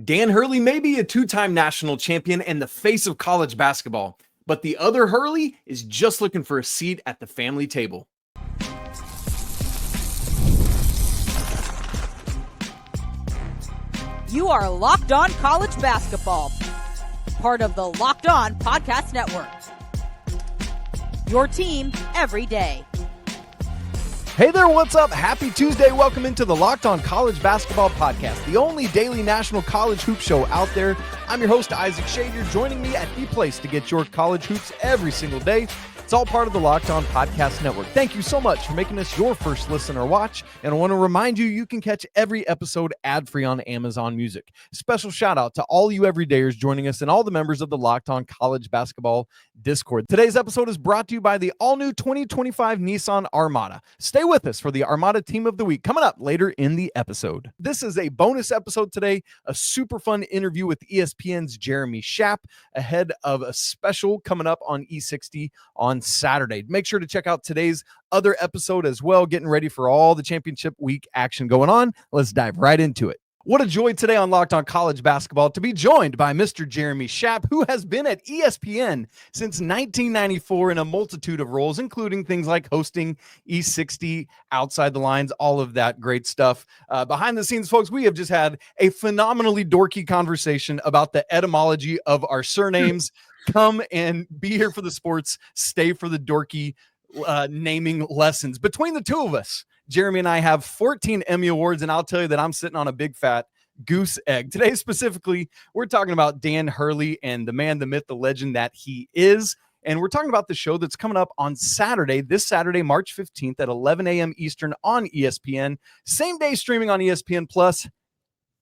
Dan Hurley may be a two-time national champion and the face of college basketball, but the other Hurley is just looking for a seat at the family table. You are Locked On College Basketball, part of the Locked On Podcast Network. Your team every day. Hey there, what's up? Happy Tuesday. Welcome into the Locked On College Basketball Podcast, the only daily national college hoop show out there. I'm your host, Isaac Shade. You're joining me at the place to get your college hoops every single day. It's all part of the Locked On Podcast Network. Thank you so much for making us your first listen or watch. And I want to remind you, you can catch every episode ad-free on Amazon Music. Special shout out to all you everydayers joining us and all the members of the Locked On College Basketball Discord. Today's episode is brought to you by the all-new 2025 Nissan Armada. Stay with us for the Armada Team of the Week coming up later in the episode. This is a bonus episode today, a super fun interview with ESPN's Jeremy Schaap ahead of a special coming up on E60 on Saturday. Make sure to check out today's other episode as well, getting ready for all the championship week action going on. Let's dive right into it. What a joy today on Locked On College Basketball to be joined by Mr. Jeremy Schaap, who has been at ESPN since 1994 in a multitude of roles, including things like hosting E60, Outside the Lines, all of that great stuff. Behind the scenes, folks, we have just had a phenomenally dorky conversation about the etymology of our surnames. Come and be here for the sports, stay for the dorky naming lessons. Between the two of us, Jeremy and I have 14 Emmy Awards, and I'll tell you that I'm sitting on a big fat goose egg. Today, specifically, we're talking about Dan Hurley and the man, the myth, the legend that he is. And we're talking about the show that's coming up on Saturday, this Saturday, March 15th at 11 a.m. Eastern on ESPN. Same day streaming on ESPN Plus,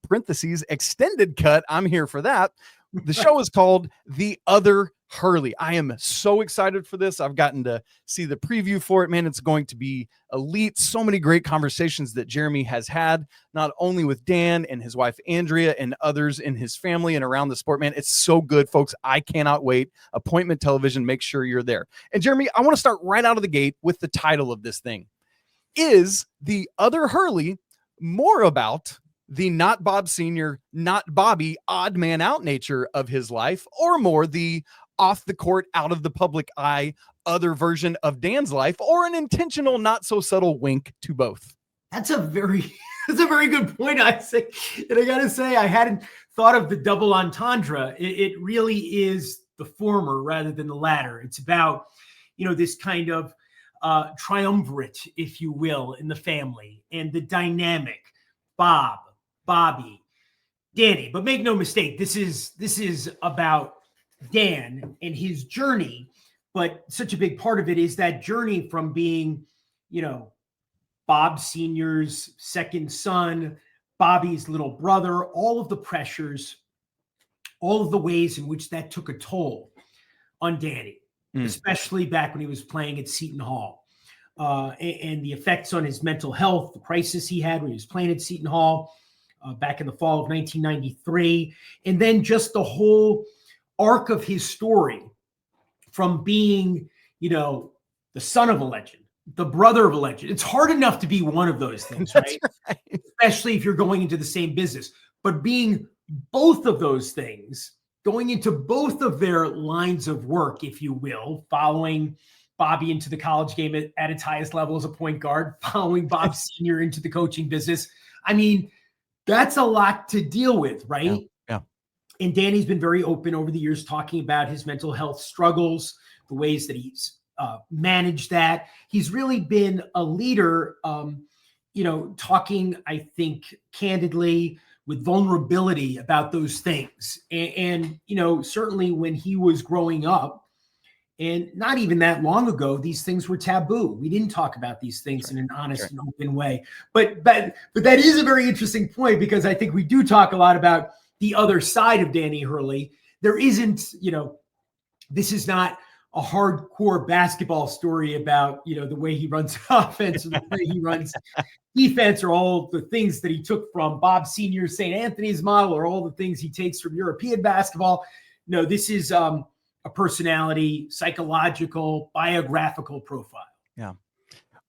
parentheses, extended cut. I'm here for that. The show is called The Other Hurley. I am so excited for this. I've gotten to see the preview for it. Man, it's going to be elite. So many great conversations that Jeremy has had, not only with Dan and his wife, Andrea, and others in his family and around the sport. Man, it's so good, folks. I cannot wait. Appointment Television, make sure you're there. And Jeremy, I want to start right out of the gate with the title of this thing. Is The Other Hurley more about the not Bob Sr., not Bobby, odd man out nature of his life, or more the off the court, out of the public eye, other version of Dan's life, or an intentional, not so subtle wink to both? That's a very good point, Isaac. And I got to say, I hadn't thought of the double entendre. It really is the former rather than the latter. It's about, this kind of triumvirate, if you will, in the family and the dynamic, Bob, Bobby, Danny. But make no mistake, this is about Dan and his journey. But such a big part of it is that journey from being, Bob Sr.'s second son, Bobby's little brother, all of the pressures, all of the ways in which that took a toll on Danny, especially back when he was playing at Seton Hall. And the effects on his mental health, the crisis he had when he was playing at Seton Hall back in the fall of 1993. And then just the whole arc of his story from being, the son of a legend, the brother of a legend. It's hard enough to be one of those things, right? Right? Especially if you're going into the same business. But being both of those things, going into both of their lines of work, if you will, following Bobby into the college game at its highest level as a point guard, following Bob Sr. into the coaching business. I mean, that's a lot to deal with, right? Yeah. And Danny's been very open over the years talking about his mental health struggles, the ways that he's managed that. He's really been a leader, talking, I think, candidly with vulnerability about those things. And certainly when he was growing up, and not even that long ago, these things were taboo. We didn't talk about these things in an honest and open way. But that is a very interesting point, because I think we do talk a lot about the other side of Danny Hurley. There isn't, this is not a hardcore basketball story about, the way he runs offense or the way he runs defense, or all the things that he took from Bob Sr.'s St. Anthony's model, or all the things he takes from European basketball. No, this is a personality, psychological, biographical profile. Yeah.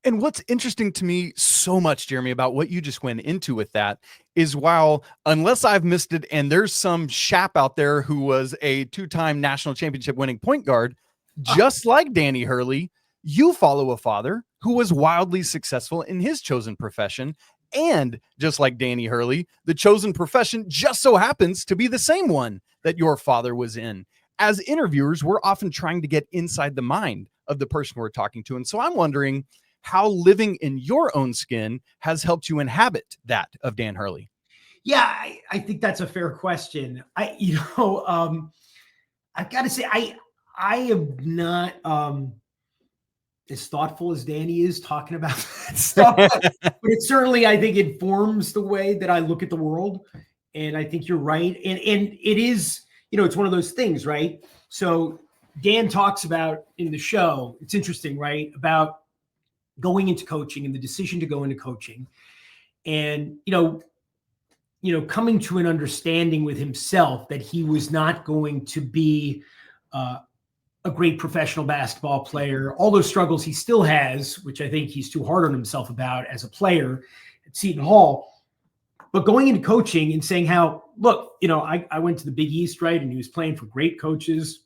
And what's interesting to me so so much, Jeremy, about what you just went into with that is while, unless I've missed it, and there's some Schaap out there who was a 2-time national championship winning point guard, just like Danny Hurley, you follow a father who was wildly successful in his chosen profession. And just like Danny Hurley, the chosen profession just so happens to be the same one that your father was in. As interviewers, we're often trying to get inside the mind of the person we're talking to. And so I'm wondering how living in your own skin has helped you inhabit that of Dan Hurley. Yeah, I think that's a fair question. I've got to say, I am not as thoughtful as Danny is talking about that stuff, but it certainly, I think, informs the way that I look at the world. And I think you're right. And it is, it's one of those things, right? So Dan talks about in the show, it's interesting, right? About going into coaching and the decision to go into coaching and, coming to an understanding with himself that he was not going to be a great professional basketball player. All those struggles he still has, which I think he's too hard on himself about as a player at Seton Hall. But going into coaching and saying how, look, I went to the Big East, right? And he was playing for great coaches,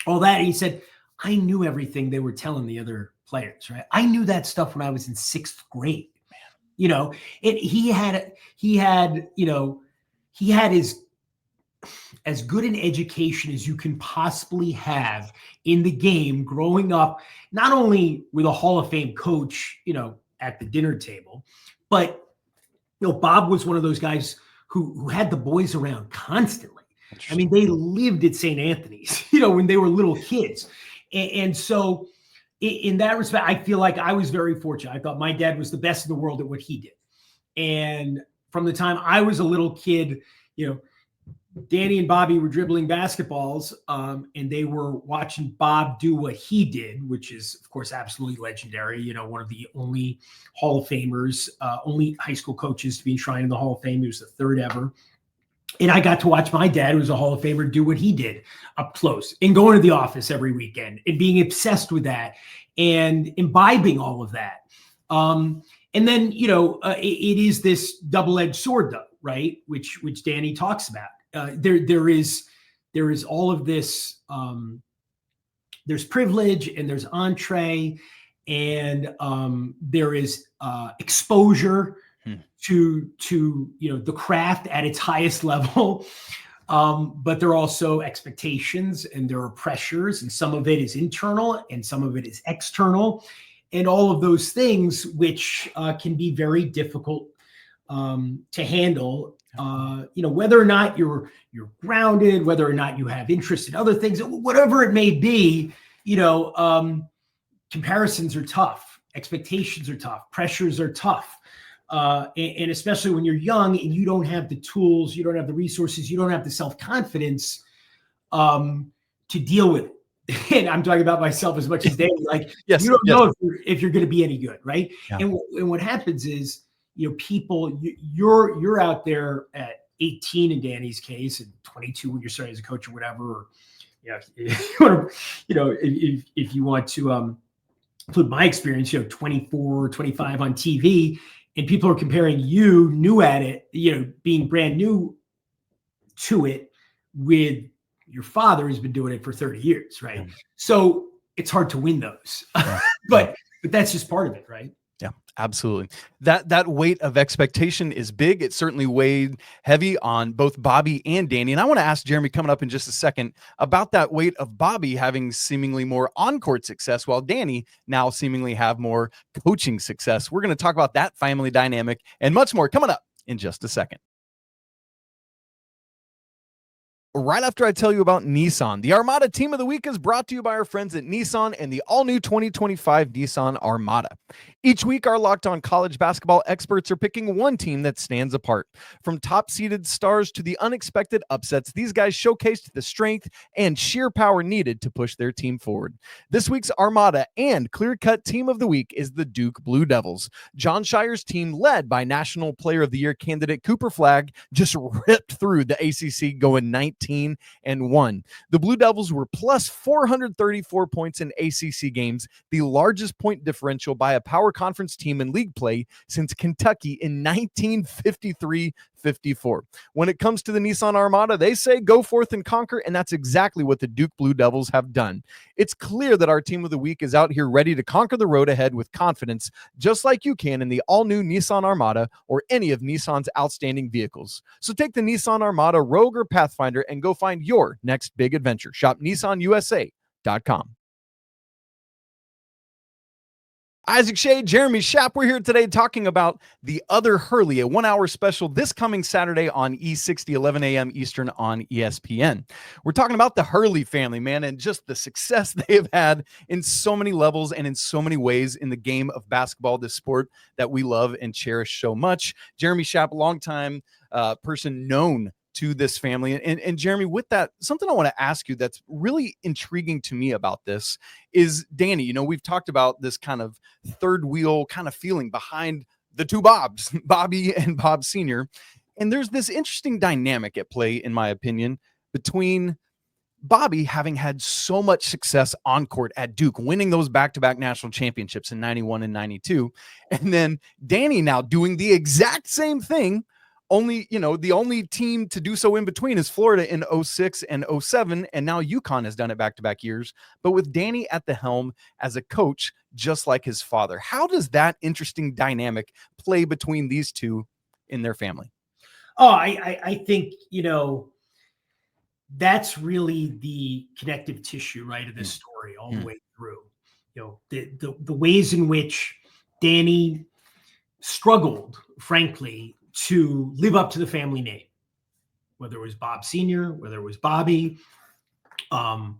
all that. And he said, I knew everything they were telling the other players, right? I knew that stuff when I was in 6th grade, and he had as good an education as you can possibly have in the game growing up, not only with a Hall of Fame coach, at the dinner table, but Bob was one of those guys who had the boys around constantly. I mean, they lived at St. Anthony's, when they were little kids. And so in that respect, I feel like I was very fortunate. I thought my dad was the best in the world at what he did. And from the time I was a little kid, Danny and Bobby were dribbling basketballs, and they were watching Bob do what he did, which is, of course, absolutely legendary. One of the only Hall of Famers, only high school coaches to be enshrined in the Hall of Fame. He was the 3rd ever. And I got to watch my dad, who was a Hall of Famer, do what he did up close and going to the office every weekend and being obsessed with that and imbibing all of that. And then, it is this double-edged sword, though, right? Which Danny talks about. There is all of this. There's privilege and there's entree, and there is exposure to the craft at its highest level. But there are also expectations and there are pressures, and some of it is internal and some of it is external, and all of those things which can be very difficult to handle. Whether or not you're grounded, whether or not you have interest in other things, whatever it may be, comparisons are tough, expectations are tough, pressures are tough. And especially when you're young and you don't have the tools, you don't have the resources, you don't have the self-confidence to deal with it. And I'm talking about myself as much as Danny. Yes, you don't know if you're going to be any good, right? Yeah. And what happens is, people, you're out there at 18 in Danny's case, and 22 when you're starting as a coach or whatever. Or, if you want to include my experience, 24, 25 on TV, and people are comparing you new at it, being brand new to it, with your father who's been doing it for 30 years, right? Yeah. So it's hard to win those, but that's just part of it, right? Yeah, absolutely. That weight of expectation is big. It certainly weighed heavy on both Bobby and Danny. And I want to ask Jeremy, coming up in just a second, about that weight of Bobby having seemingly more on-court success, while Danny now seemingly have more coaching success. We're going to talk about that family dynamic and much more coming up in just a second. Right after I tell you about Nissan, the Armada Team of the Week is brought to you by our friends at Nissan and the all-new 2025 Nissan Armada. Each week, our Locked On College basketball experts are picking one team that stands apart. From top-seeded stars to the unexpected upsets, these guys showcased the strength and sheer power needed to push their team forward. This week's Armada and clear-cut Team of the Week is the Duke Blue Devils. John Shire's team, led by National Player of the Year candidate Cooper Flagg, just ripped through the ACC, going 19 17-1. The Blue Devils were plus 434 points in ACC games, the largest point differential by a power conference team in league play since Kentucky in 1953-54. When it comes to the Nissan Armada, they say go forth and conquer, and that's exactly what the Duke Blue Devils have done. It's clear that our team of the week is out here ready to conquer the road ahead with confidence, just like you can in the all-new Nissan Armada or any of Nissan's outstanding vehicles. So take the Nissan Armada, Rogue, or Pathfinder and go find your next big adventure. Shop NissanUSA.com. Isaac Shea, Jeremy Schaap, we're here today talking about The Other Hurley, a 1-hour special this coming Saturday on E60, 11 a.m. Eastern on ESPN. We're talking about the Hurley family, man, and just the success they have had in so many levels and in so many ways in the game of basketball, this sport that we love and cherish so much. Jeremy Schaap, longtime person known to this family. And Jeremy, with that, something I want to ask you that's really intriguing to me about this is Danny. You know, we've talked about this kind of third wheel kind of feeling behind the two Bobs, Bobby and Bob Sr. And there's this interesting dynamic at play, in my opinion, between Bobby having had so much success on court at Duke, winning those back-to-back national championships in 91 and 92. And then Danny now doing the exact same thing. Only, you know, the only team to do so in between is Florida in 06 and 07, and now UConn has done it back-to-back years, but with Danny at the helm as a coach, just like his father. How does that interesting dynamic play between these two in their family? Oh, I think, you know, that's really the connective tissue, right, of this story all the way through. You know, the ways in which Danny struggled, frankly, to live up to the family name, whether it was Bob Sr., whether it was Bobby. And,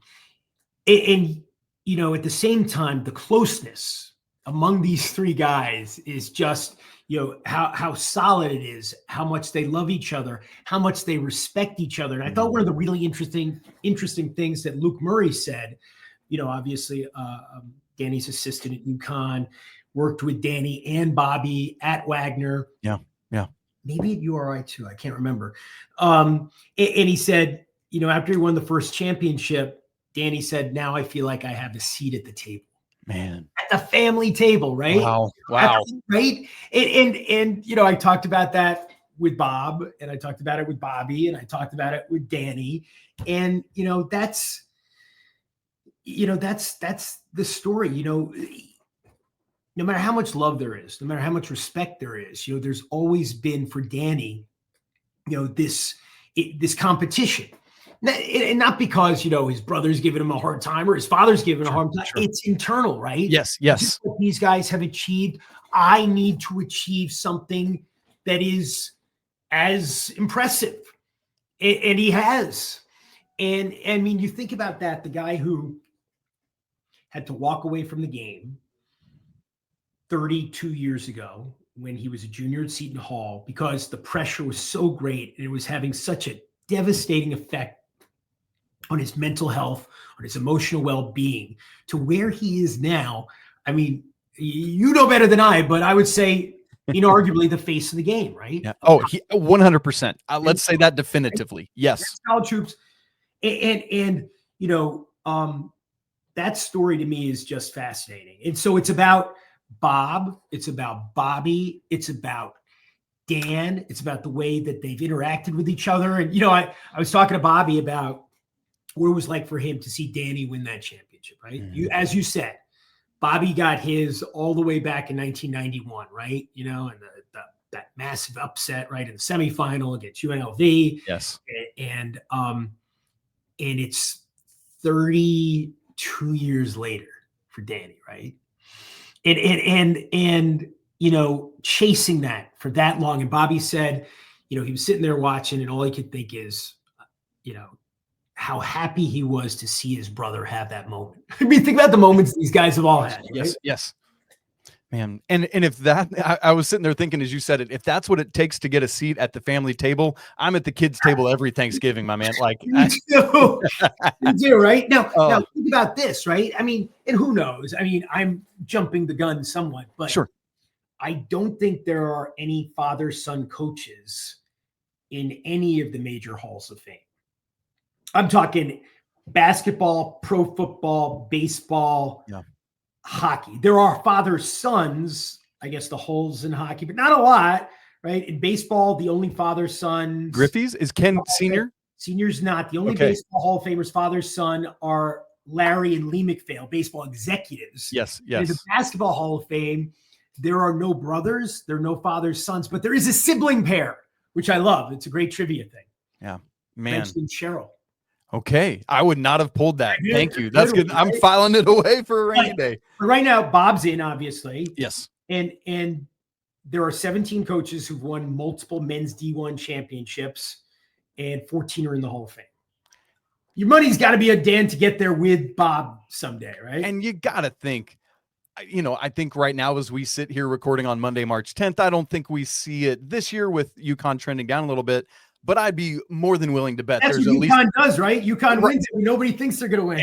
you know, at the same time, the closeness among these three guys is just, you know, how solid it is, how much they love each other, how much they respect each other. And I thought one of the really interesting things that Luke Murray said, you know, obviously Danny's assistant at UConn, worked with Danny and Bobby at Wagner. Yeah. Maybe at URI too. I can't remember. And he said, you know, after he won the first championship, Danny said, now I feel like I have a seat at the table. Man. At the family table, right? Wow. Right. And you know, I talked about that with Bob, and I talked about it with Bobby, and I talked about it with Danny. And, you know, that's the story. You know, no matter how much love there is, no matter how much respect there is, you know, there's always been for Danny, you know, this competition. And not because, you know, his brother's giving him a hard time or his father's giving him a hard time. Sure. It's internal, right? Yes. Just what these guys have achieved. I need to achieve something that is as impressive. And he has. And I mean, you think about that, the guy who had to walk away from the game 32 years ago when he was a junior at Seton Hall because the pressure was so great and it was having such a devastating effect on his mental health, on his emotional well-being, to where he is now. I mean, you know better than I, but I would say inarguably the face of the game, right? Yeah. Oh, 100%. Let's say that definitively. Yes. College hoops. And you know, that story to me is just fascinating. And so it's about Bob, it's about Bobby, it's about Dan, it's about the way that they've interacted with each other. And, you know, I was talking to Bobby about what it was like for him to see Danny win that championship, right? As you said, Bobby got his all the way back in 1991, right? You know, and that massive upset, right, in the semifinal against UNLV. Yes. And it's 32 years later for Danny, right? And you know, chasing that for that long. And Bobby said, you know, he was sitting there watching, and all he could think is, you know, how happy he was to see his brother have that moment. I mean, think about the moments these guys have all had. Right? Yes. Man. And if that, I was sitting there thinking, as you said it, if that's what it takes to get a seat at the family table, I'm at the kids' table every Thanksgiving, my man. Like, you do, right? Now think about this, right? I mean, and who knows? I mean, I'm jumping the gun somewhat, but sure. I don't think there are any father-son coaches in any of the major halls of fame. I'm talking basketball, pro football, baseball, hockey. There are father-sons, I guess the holes in hockey, but not a lot, right? In baseball, the only father-sons. Griffey's? Is Ken senior? Senior's not. The only baseball Hall of Famers, father-son, are Larry and Lee McPhail, baseball executives. Yes. In the basketball Hall of Fame, there are no brothers, there are no father's sons, but there is a sibling pair, which I love. It's a great trivia thing. Yeah, man. And Cheryl. Okay, I would not have pulled that. Thank you. That's good. I'm filing it away for a rainy day. But right now, Bob's in, obviously. Yes. And there are 17 coaches who've won multiple men's D1 championships, and 14 are in the Hall of Fame. Your money's got to be on Dan to get there with Bob someday, right? And you got to think, I think right now as we sit here recording on Monday, March 10th, I don't think we see it this year with UConn trending down a little bit, but I'd be more than willing to bet that's there's what at UConn least does, right? UConn wins it. Nobody thinks they're going to win.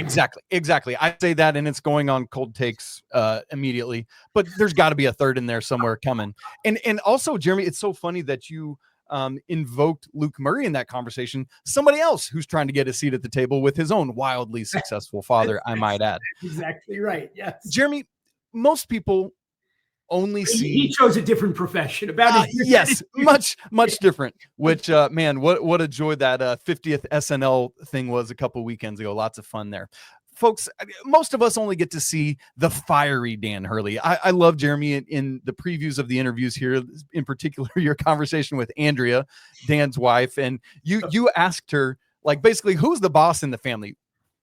Exactly. I say that, and it's going on cold takes immediately, but there's got to be a third in there somewhere coming. And also, Jeremy, it's so funny that you invoked Luke Murray in that conversation, somebody else who's trying to get a seat at the table with his own wildly successful father, I might add. Exactly right. Yes. Jeremy, most people only see he chose a different profession about it. Yes, much different, which man, what a joy that 50th SNL thing was a couple weekends ago. Lots of fun there. Folks, most of us only get to see the fiery Dan Hurley. I love, Jeremy, in the previews of the interviews here, in particular, your conversation with Andrea, Dan's wife, and you asked her, like, basically, who's the boss in the family?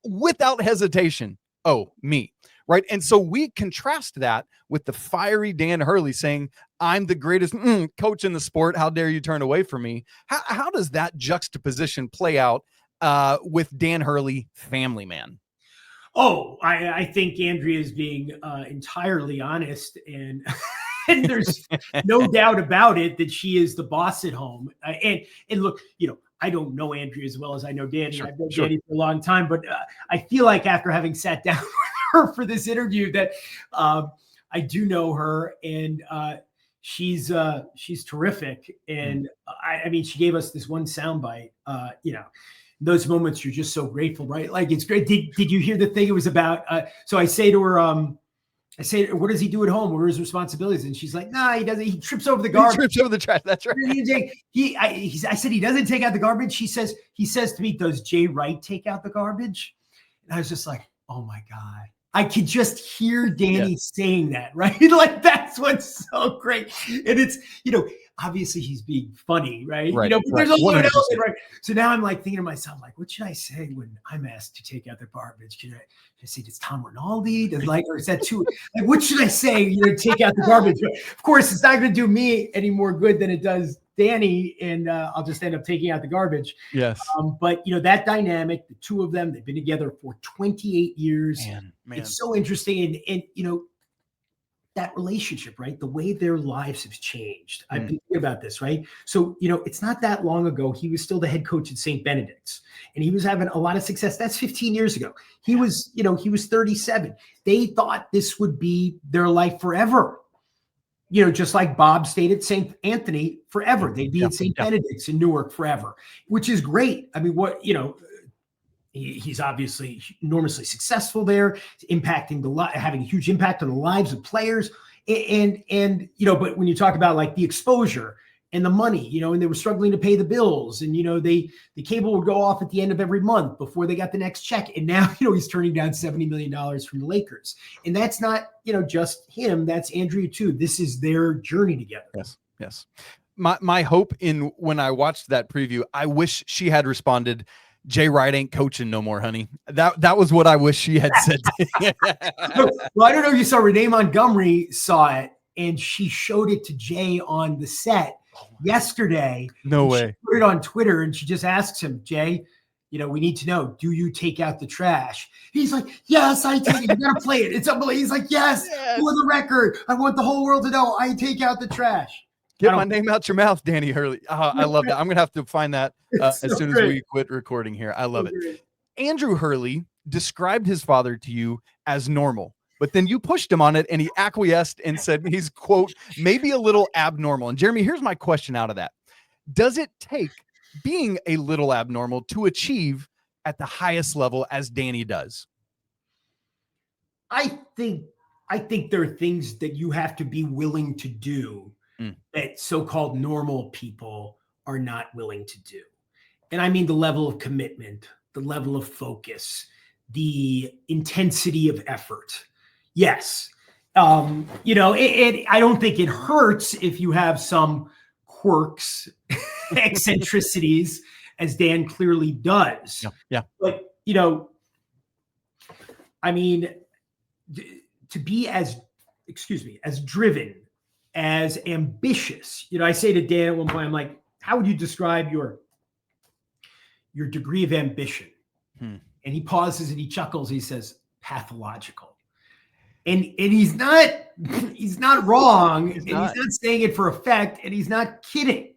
Without hesitation, oh, me, right? And so we contrast that with the fiery Dan Hurley saying, I'm the greatest coach in the sport. How dare you turn away from me? How does that juxtaposition play out with Dan Hurley, family man? Oh, I think Andrea is being entirely honest, and and there's no doubt about it that she is the boss at home. And look, I don't know Andrea as well as I know Danny. Sure, I've known Danny for a long time, but I feel like after having sat down with her for this interview that I do know her, and she's terrific. And I mean, she gave us this one soundbite, those moments you're just so grateful, right? Like, it's great. Did you hear the thing? It was about, so I say to her, what does he do at home? What are his responsibilities? And she's like, nah, he doesn't. He trips over the garbage. He trips over the trash. That's right. I said, he doesn't take out the garbage. He says to me, does Jay Wright take out the garbage? And I was just like, oh my God. I could just hear Danny saying that, right? Like, that's what's so great. And it's, obviously he's being funny, right? But there's a little element, right? So now I'm like thinking to myself, like, what should I say when I'm asked to take out the garbage? Should I say, does Tom Rinaldi? Or is that too, like, what should I say, take out the garbage? But of course, it's not going to do me any more good than it does Danny, and I'll just end up taking out the garbage. Yes. But that dynamic, the two of them, they've been together for 28 years. Man. It's so interesting. And that relationship, right? The way their lives have changed. I've been thinking about this, right? So, it's not that long ago. He was still the head coach at St. Benedict's, and he was having a lot of success. That's 15 years ago. He was 37. They thought this would be their life forever. Just like Bob stayed at St. Anthony forever. They'd be at St. Benedict's in Newark forever, which is great. I mean, he's obviously enormously successful there, having a huge impact on the lives of players. And but when you talk about like the exposure and the money, and they were struggling to pay the bills, and, the cable would go off at the end of every month before they got the next check. And now, he's turning down $70 million from the Lakers. And that's not, just him. That's Andrea too. This is their journey together. Yes. My hope when I watched that preview, I wish she had responded, Jay Wright ain't coaching no more, honey. That was what I wish she had said. Well, I don't know if you saw, Renee Montgomery saw it, and she showed it to Jay on the set yesterday. No way. She put it on Twitter, and she just asks him, Jay, we need to know, do you take out the trash? He's like, yes, I take it. You got to play it. It's unbelievable. He's like, yes, for the record. I want the whole world to know I take out the trash. Get my name out your mouth, Danny Hurley. I love that. I'm going to have to find that as soon as we quit recording here. I love it. Andrew Hurley described his father to you as normal, but then you pushed him on it, and he acquiesced and said he's, quote, maybe a little abnormal. And Jeremy, here's my question out of that. Does it take being a little abnormal to achieve at the highest level as Danny does? I think there are things that you have to be willing to do that so-called normal people are not willing to do. And I mean the level of commitment, the level of focus, the intensity of effort. Yes. I don't think it hurts if you have some quirks, eccentricities, as Dan clearly does. Yeah. But, I mean, to be as driven, as ambitious. I say to Dan at one point, I'm like, how would you describe your degree of ambition? And he pauses and he chuckles. He says, pathological. And he's not wrong. He's not saying it for effect, and he's not kidding.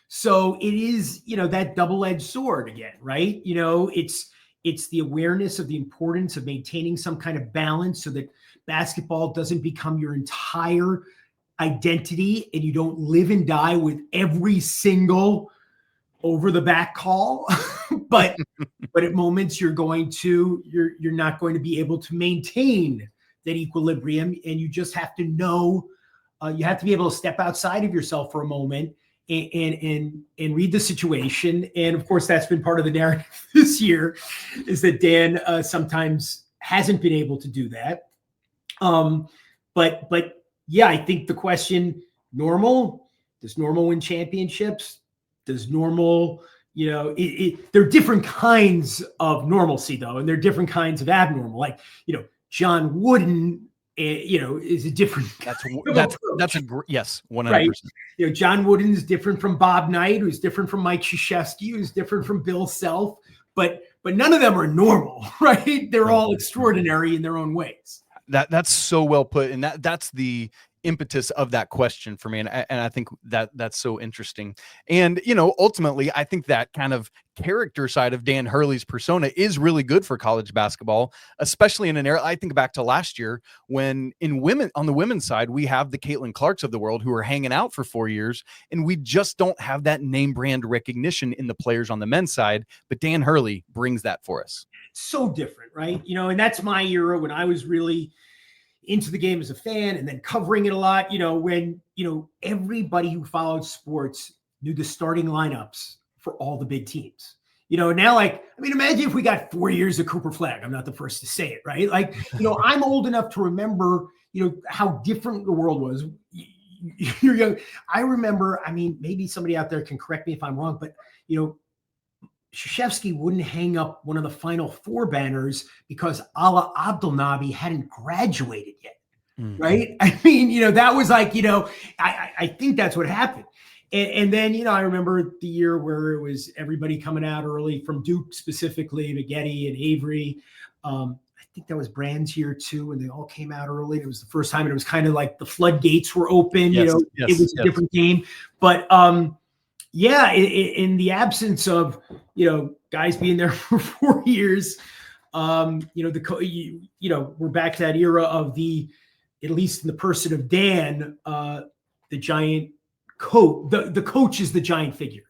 So it is, that double-edged sword again, right? It's the awareness of the importance of maintaining some kind of balance so that basketball doesn't become your entire identity and you don't live and die with every single over the back call. but at moments you're not going to be able to maintain that equilibrium, and you just have to know, you have to be able to step outside of yourself for a moment and read the situation. And of course, that's been part of the narrative this year, is that Dan sometimes hasn't been able to do that. But yeah, I think the question, does normal win championships? Does normal, there are different kinds of normalcy though, and there are different kinds of abnormal. Like, John Wooden, is a different. Yes, 100%. Right? John Wooden is different from Bob Knight, who's different from Mike Krzyzewski, who's different from Bill Self, but none of them are normal, right? They're all extraordinary in their own ways. That's so well put, and that's the impetus of that question for me, and I think that's so interesting. And ultimately, I think that kind of character side of Dan Hurley's persona is really good for college basketball, especially in an era. I think back to last year when on the women's side, we have the Caitlin Clarks of the world who are hanging out for 4 years, and we just don't have that name brand recognition in the players on the men's side. But Dan Hurley brings that for us. So different, right? And that's my era when I was really into the game as a fan and then covering it a lot, when, everybody who followed sports knew the starting lineups for all the big teams. Now, imagine if we got 4 years of Cooper Flagg. I'm not the first to say it, right? Like, I'm old enough to remember, how different the world was. You're young. I remember, maybe somebody out there can correct me if I'm wrong, but, Krzyzewski wouldn't hang up one of the Final Four banners because Ala Abdelnaby hadn't graduated yet, right? That was like, I think that's what happened. And then, I remember the year where it was everybody coming out early from Duke, specifically Maggette and Avery. I think that was Brand's year too, and they all came out early. It was the first time, and it was kind of like the floodgates were open. It was a different game. But yeah, in the absence of, guys being there for 4 years, we're back to that era of at least in the person of Dan, the giant coach. The coach is the giant figure.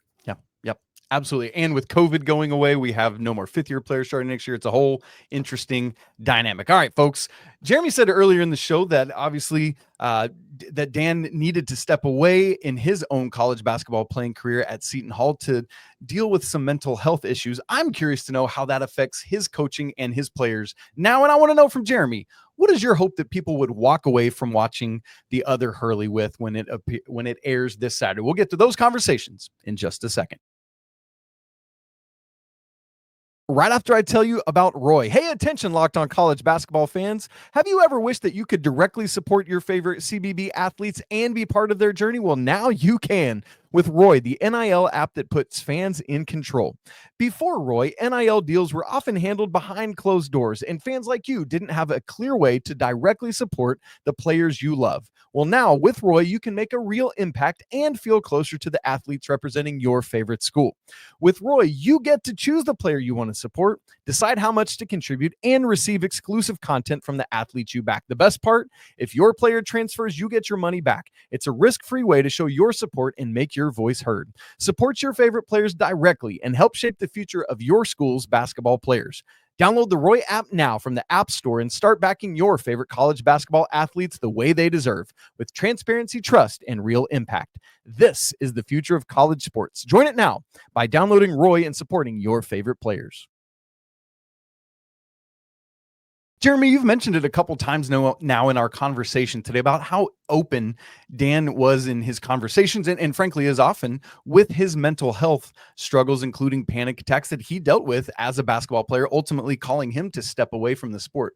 Yep, absolutely. And with COVID going away, we have no more fifth-year players starting next year. It's a whole interesting dynamic. All right, folks. Jeremy said earlier in the show that obviously that Dan needed to step away in his own college basketball playing career at Seton Hall to deal with some mental health issues. I'm curious to know how that affects his coaching and his players now. And I want to know from Jeremy, what is your hope that people would walk away from watching the other Hurley with when it airs this Saturday? We'll get to those conversations in just a second. Right after I tell you about Roy. Hey, attention, Locked On College basketball fans. Have you ever wished that you could directly support your favorite CBB athletes and be part of their journey? Well, now you can with Roy, the NIL app that puts fans in control. Before Roy, NIL deals were often handled behind closed doors, and fans like you didn't have a clear way to directly support the players you love. Well, now with Roy, you can make a real impact and feel closer to the athletes representing your favorite school. With Roy, you get to choose the player you want to support, decide how much to contribute, and receive exclusive content from the athletes you back. The best part, if your player transfers, you get your money back. It's a risk-free way to show your support and make your voice heard. Support your favorite players directly and help shape the future of your school's basketball players. Download the Roy app now from the App Store and start backing your favorite college basketball athletes the way they deserve, with transparency, trust, and real impact. This is the future of college sports. Join it now by downloading Roy and supporting your favorite players. Jeremy, you've mentioned it a couple times now in our conversation today about how open Dan was in his conversations and frankly, as often with his mental health struggles, including panic attacks that he dealt with as a basketball player, ultimately calling him to step away from the sport.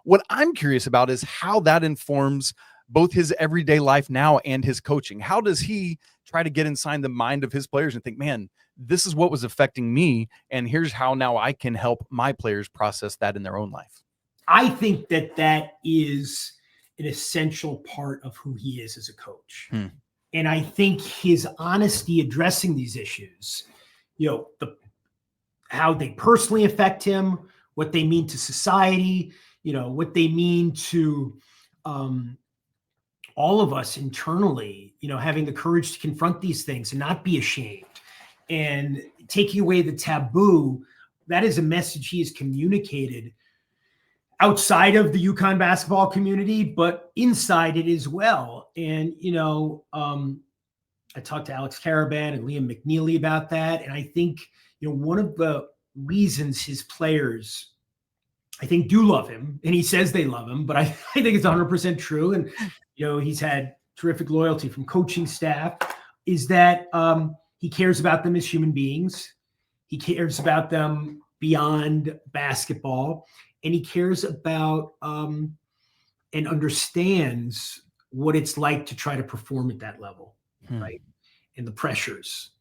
What I'm curious about is how that informs both his everyday life now and his coaching. How does he try to get inside the mind of his players and think, man, this is what was affecting me, and here's how now I can help my players process that in their own life? I think that is an essential part of who he is as a coach. And I think his honesty addressing these issues, how they personally affect him, what they mean to society, what they mean to all of us internally, having the courage to confront these things and not be ashamed and taking away the taboo. That is a message he has communicated outside of the UConn basketball community, but inside it as well. And, I talked to Alex Caravan and Liam McNeely about that. And I think, one of the reasons his players, I think, do love him, and he says they love him, but I think it's 100% true. And, he's had terrific loyalty from coaching staff, is that he cares about them as human beings. He cares about them beyond basketball. And he cares about and understands what it's like to try to perform at that level, right? And the pressures,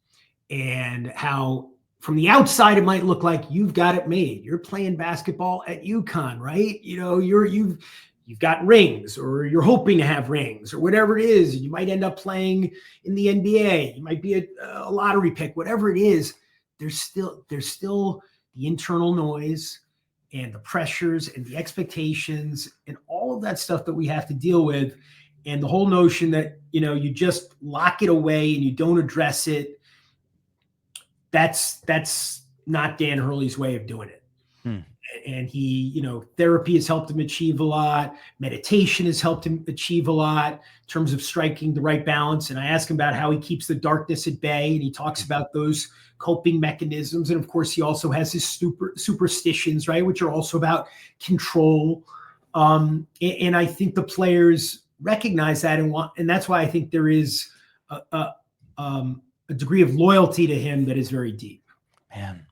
and how from the outside it might look like you've got it made. You're playing basketball at UConn, right? You've got rings, or you're hoping to have rings, or whatever it is. You might end up playing in the NBA. You might be a lottery pick, whatever it is. There's still the internal noise and the pressures and the expectations and all of that stuff that we have to deal with. And the whole notion that, you just lock it away and you don't address it. That's not Dan Hurley's way of doing it. And he, therapy has helped him achieve a lot. Meditation has helped him achieve a lot in terms of striking the right balance. And I ask him about how he keeps the darkness at bay, and he talks about those coping mechanisms. And of course, he also has his superstitions, right, which are also about control. And I think the players recognize that and that's why I think there is a degree of loyalty to him that is very deep. Man,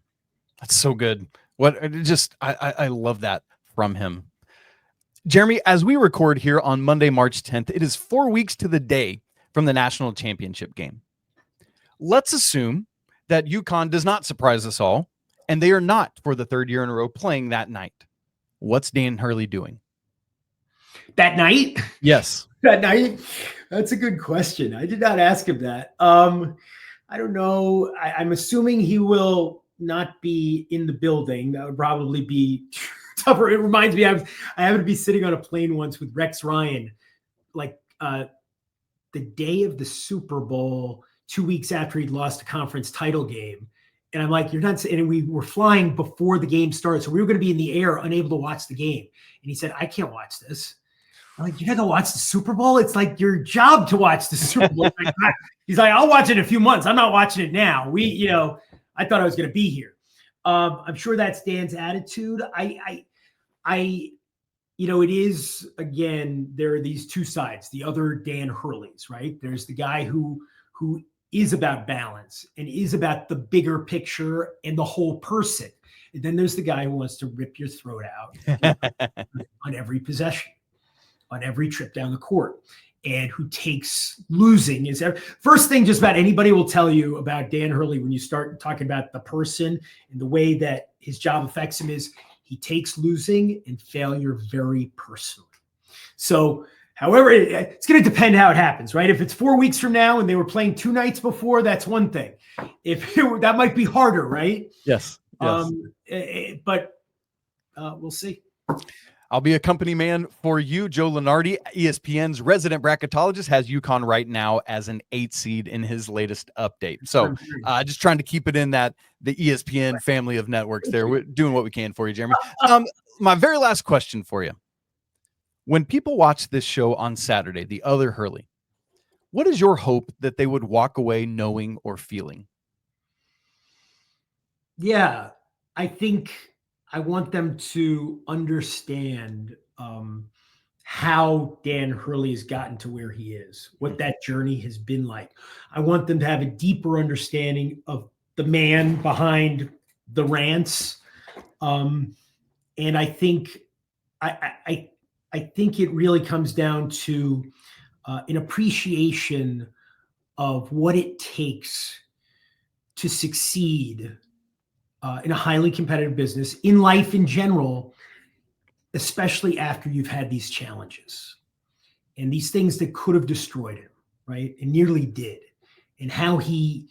that's so good. I love that from him. Jeremy, as we record here on Monday, March 10th, it is 4 weeks to the day from the national championship game. Let's assume that UConn does not surprise us all, and they are not, for the third year in a row, playing that night. What's Dan Hurley doing? That night? Yes. That night? That's a good question. I did not ask him that. I don't know. I'm assuming he will not be in the building. That would probably be tougher. It reminds me, I happened to be sitting on a plane once with Rex Ryan, like the day of the Super Bowl, 2 weeks after he'd lost a conference title game. And I'm like, you're not, and we were flying before the game started. So we were going to be in the air, unable to watch the game. And he said, I can't watch this. I'm like, you got to watch the Super Bowl? It's like your job to watch the Super Bowl. He's like, I'll watch it in a few months. I'm not watching it now. I thought I was going to be here. I'm sure that's Dan's attitude. It is, again, there are these two sides, the other Dan Hurleys, right? There's the guy who is about balance and is about the bigger picture and the whole person. And then there's the guy who wants to rip your throat out on every possession, on every trip down the court, and who takes losing is first thing just about anybody will tell you about Dan Hurley when you start talking about the person and the way that his job affects him is he takes losing and failure very personally. So however, it's going to depend how it happens, right? If it's 4 weeks from now and they were playing 2 nights before, that's one thing. That might be harder, right? Yes. But we'll see. I'll be a company man for you. Joe Lunardi, ESPN's resident bracketologist, has UConn right now as an 8 seed in his latest update. So just trying to keep it in the ESPN family of networks there. We're doing what we can for you, Jeremy. My very last question for you. When people watch this show on Saturday, the other Hurley, what is your hope that they would walk away knowing or feeling? Yeah, I think I want them to understand how Dan Hurley has gotten to where he is, what that journey has been like. I want them to have a deeper understanding of the man behind the rants. And I think I think it really comes down to an appreciation of what it takes to succeed in a highly competitive business, in life in general, especially after you've had these challenges and these things that could have destroyed him, right? And nearly did. And how he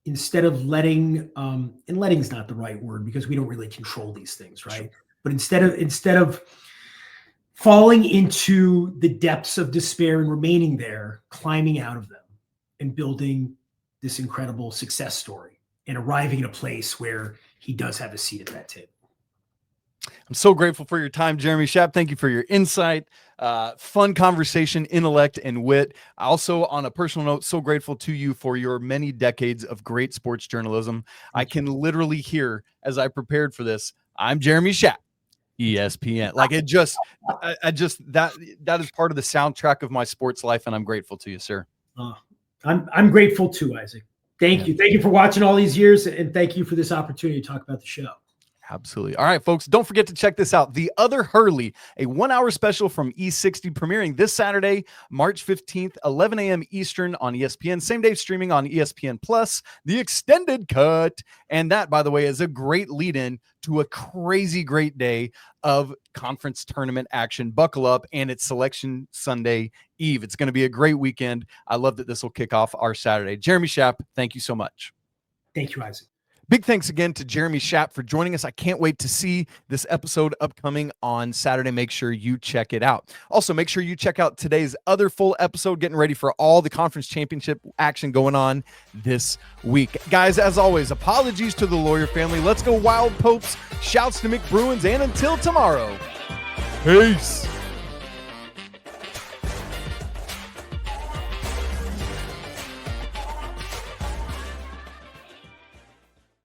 instead of letting, and letting is not the right word because we don't really control these things, right? Sure. But instead of falling into the depths of despair and remaining there, climbing out of them and building this incredible success story and arriving at a place where he does have a seat at that table. I'm so grateful for your time, Jeremy Schaap. Thank you for your insight, fun conversation, intellect, and wit. Also, on a personal note, so grateful to you for your many decades of great sports journalism. I can literally hear, as I prepared for this, I'm Jeremy Schaap, ESPN. Like it just, that is part of the soundtrack of my sports life, and I'm grateful to you, sir. I'm grateful too, Isaac. Thank you. Thank you for watching all these years, and thank you for this opportunity to talk about the show. Absolutely. All right, folks, don't forget to check this out. The Other Hurley, a 1-hour special from E60 premiering this Saturday, March 15th, 11 a.m. Eastern on ESPN. Same day streaming on ESPN Plus, the extended cut. And that, by the way, is a great lead-in to a crazy great day of conference tournament action. Buckle up, and it's Selection Sunday Eve. It's going to be a great weekend. I love that this will kick off our Saturday. Jeremy Schaap, thank you so much. Thank you, Isaac. Big thanks again to Jeremy Schaap for joining us. I can't wait to see this episode upcoming on Saturday. Make sure you check it out. Also, make sure you check out today's other full episode, getting ready for all the conference championship action going on this week. Guys, as always, apologies to the Lawyer family. Let's go Wild Popes. Shouts to Mick Bruins, and until tomorrow, peace.